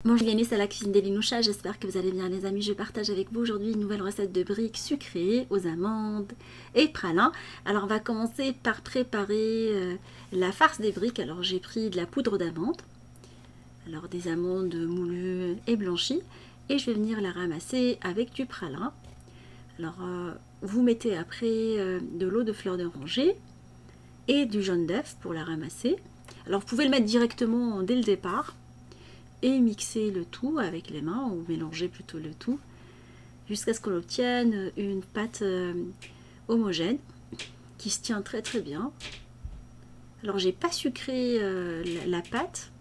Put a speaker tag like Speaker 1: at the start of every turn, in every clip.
Speaker 1: Bonjour Yannis, c'est la cuisine des Linoucha, j'espère que vous allez bien les amis. Je partage avec vous aujourd'hui une nouvelle recette de briques sucrées aux amandes et pralin. Alors on va commencer par préparer la farce des briques. Alors j'ai pris de la poudre d'amande, alors des amandes moulues et blanchies, et je vais venir la ramasser avec du pralin. Alors vous mettez après de l'eau de fleur d'oranger et du jaune d'œuf pour la ramasser. Alors vous pouvez le mettre directement dès le départ et mixer le tout avec les mains, ou mélanger plutôt le tout, jusqu'à ce qu'on obtienne une pâte homogène qui se tient très très bien. Alors j'ai pas sucré la pâte,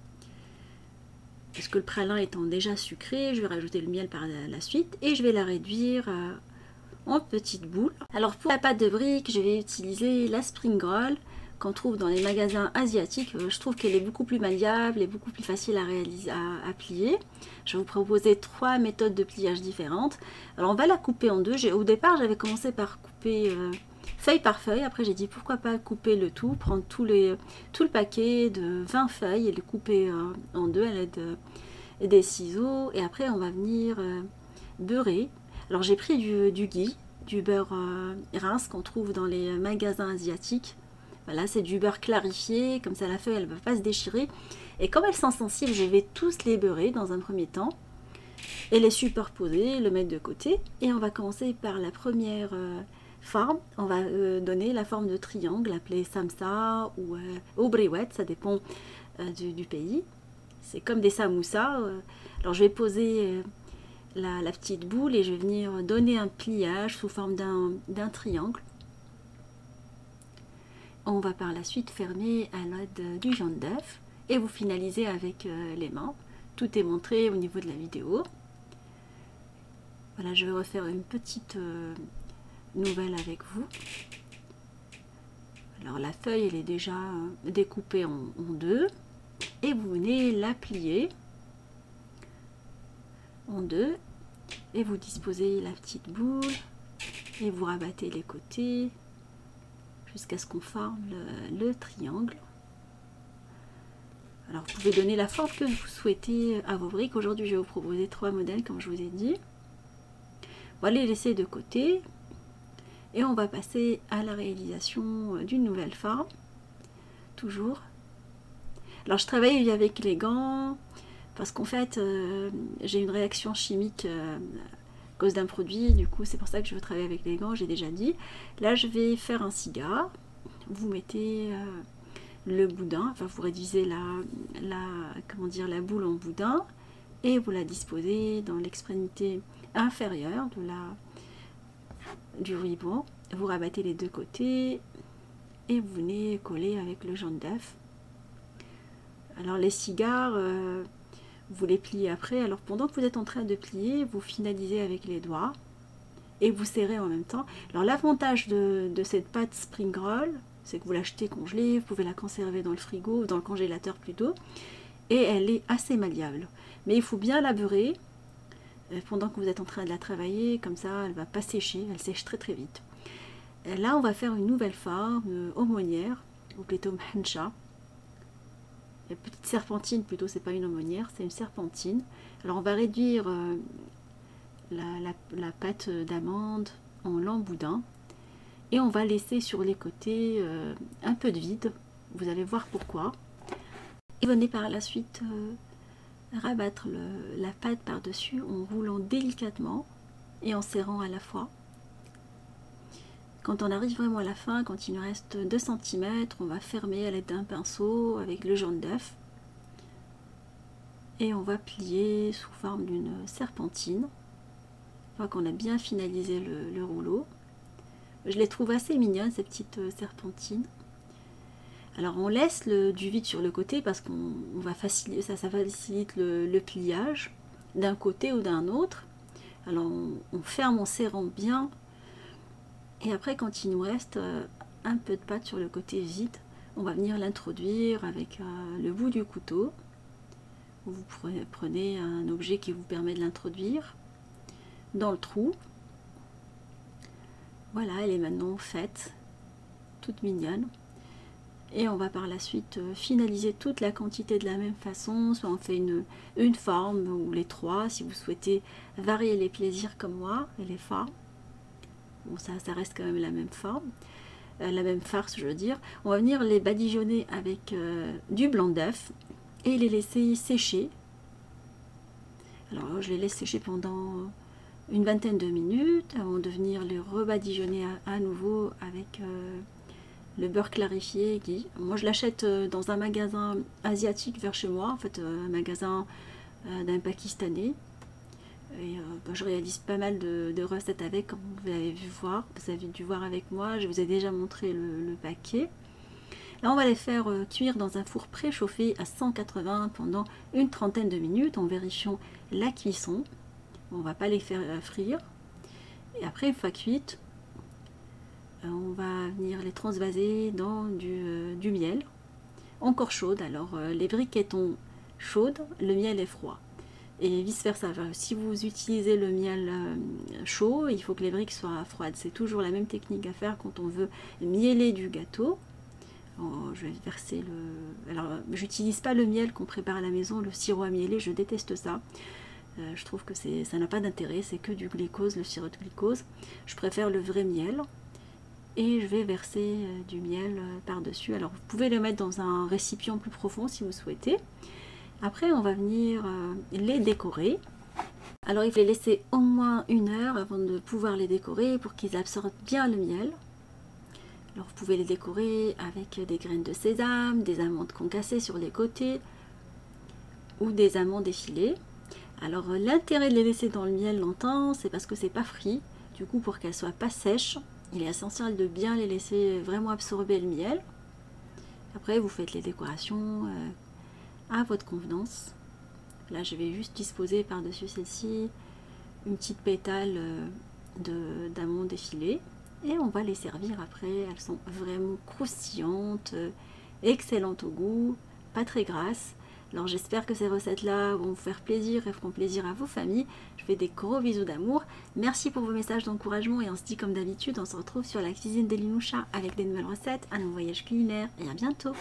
Speaker 1: parce que le pralin étant déjà sucré, je vais rajouter le miel par la suite, et je vais la réduire en petites boules. Alors pour la pâte de briques, je vais utiliser la spring roll qu'on trouve dans les magasins asiatiques. Je trouve qu'elle est beaucoup plus malléable et beaucoup plus facile à réaliser, à plier. Je vais vous proposer 3 méthodes de pliage différentes. Alors on va la couper en deux. Au départ j'avais commencé par couper feuille par feuille. Après j'ai dit pourquoi pas couper le tout, prendre tout le paquet de 20 feuilles et le couper en deux à l'aide des ciseaux. Et après on va venir beurrer. Alors j'ai pris du ghee, du beurre rince qu'on trouve dans les magasins asiatiques. Voilà, c'est du beurre clarifié, comme ça la feuille elle ne va pas se déchirer. Et comme elles sont sensibles, je vais tous les beurrer dans un premier temps et les superposer, le mettre de côté. Et on va commencer par la première forme. On va donner la forme de triangle, appelée samsa ou obriouette, ça dépend du pays. C'est comme des samoussas. Alors je vais poser la petite boule et je vais venir donner un pliage sous forme d'un triangle. On va par la suite fermer à l'aide du jaune d'œuf et vous finalisez avec les mains. Tout est montré au niveau de la vidéo. Voilà, je vais refaire une petite nouvelle avec vous. Alors la feuille elle est déjà découpée en deux et vous venez la plier en deux et vous disposez la petite boule et vous rabattez les côtés jusqu'à ce qu'on forme le triangle. Alors vous pouvez donner la forme que vous souhaitez à vos briques. Aujourd'hui je vais vous proposer 3 modèles comme je vous ai dit. On va les laisser de côté et on va passer à la réalisation d'une nouvelle forme. Toujours. Alors je travaille avec les gants parce qu'en fait j'ai une réaction chimique cause d'un produit, du coup c'est pour ça que je veux travailler avec les gants, j'ai déjà dit. Là je vais faire un cigare, vous mettez le boudin, enfin vous réduisez la boule en boudin et vous la disposez dans l'extrémité inférieure du ruban, vous rabattez les deux côtés et vous venez coller avec le jaune d'œuf. Alors les cigares, vous les pliez après. Alors pendant que vous êtes en train de plier, vous finalisez avec les doigts et vous serrez en même temps. Alors l'avantage de cette pâte spring roll, c'est que vous l'achetez congelée, vous pouvez la conserver dans le frigo, dans le congélateur plutôt, et elle est assez malléable. Mais il faut bien la beurrer pendant que vous êtes en train de la travailler, comme ça elle ne va pas sécher, elle sèche très très vite. Et là on va faire une nouvelle forme aumônière, ou plutôt mhancha. La petite serpentine plutôt, c'est pas une aumônière, c'est une serpentine. Alors on va réduire la pâte d'amande en lent boudin et on va laisser sur les côtés un peu de vide. Vous allez voir pourquoi. Et venez par la suite rabattre la pâte par-dessus en roulant délicatement et en serrant à la fois. Quand on arrive vraiment à la fin, quand il nous reste 2 cm, on va fermer à l'aide d'un pinceau avec le jaune d'œuf. Et on va plier sous forme d'une serpentine. Une fois qu'on a bien finalisé le rouleau. Je les trouve assez mignonnes ces petites serpentines. Alors on laisse du vide sur le côté parce qu'on va faciliter, ça facilite le pliage d'un côté ou d'un autre. Alors on ferme en serrant bien. Et après, quand il nous reste un peu de pâte sur le côté vide, on va venir l'introduire avec le bout du couteau. Vous prenez un objet qui vous permet de l'introduire dans le trou. Voilà, elle est maintenant faite, toute mignonne. Et on va par la suite finaliser toute la quantité de la même façon. Soit on fait une forme ou les trois si vous souhaitez varier les plaisirs comme moi et les formes. Bon, ça reste quand même la même forme, la même farce, je veux dire. On va venir les badigeonner avec du blanc d'œuf et les laisser sécher. Alors je les laisse sécher pendant une vingtaine de minutes avant de venir les rebadigeonner à nouveau avec le beurre clarifié. Moi je l'achète dans un magasin asiatique vers chez moi, en fait un magasin d'un Pakistanais. Et je réalise pas mal de recettes avec, comme vous avez dû voir avec moi, je vous ai déjà montré le paquet. Là on va les faire cuire dans un four préchauffé à 180 pendant une trentaine de minutes en vérifiant la cuisson. On va pas les faire frire. Et après, une fois cuites, on va venir les transvaser dans du miel encore chaude. Alors les briques étant chaudes, le miel est froid. Et vice versa, si vous utilisez le miel chaud, il faut que les briques soient froides. C'est toujours la même technique à faire quand on veut mieler du gâteau. Je vais verser le... Alors, j'utilise pas le miel qu'on prépare à la maison, le sirop à mieler, je déteste ça. Je trouve que ça n'a pas d'intérêt, c'est que du glucose, le sirop de glucose. Je préfère le vrai miel. Et je vais verser du miel par-dessus. Alors, vous pouvez le mettre dans un récipient plus profond si vous souhaitez. Après, on va venir les décorer. Alors, il faut les laisser au moins 1 heure avant de pouvoir les décorer pour qu'ils absorbent bien le miel. Alors, vous pouvez les décorer avec des graines de sésame, des amandes concassées sur les côtés ou des amandes effilées. Alors, l'intérêt de les laisser dans le miel longtemps, c'est parce que c'est pas frit. Du coup, pour qu'elles soient pas sèches, il est essentiel de bien les laisser vraiment absorber le miel. Après, vous faites les décorations à votre convenance. Là, je vais juste disposer par-dessus celle-ci une petite pétale d'amandes effilées. Et on va les servir après. Elles sont vraiment croustillantes, excellentes au goût, pas très grasses. Alors j'espère que ces recettes-là vont vous faire plaisir et feront plaisir à vos familles. Je fais des gros bisous d'amour. Merci pour vos messages d'encouragement et on se dit comme d'habitude, on se retrouve sur la cuisine d'Elinoucha avec des nouvelles recettes, un nouveau voyage culinaire et à bientôt.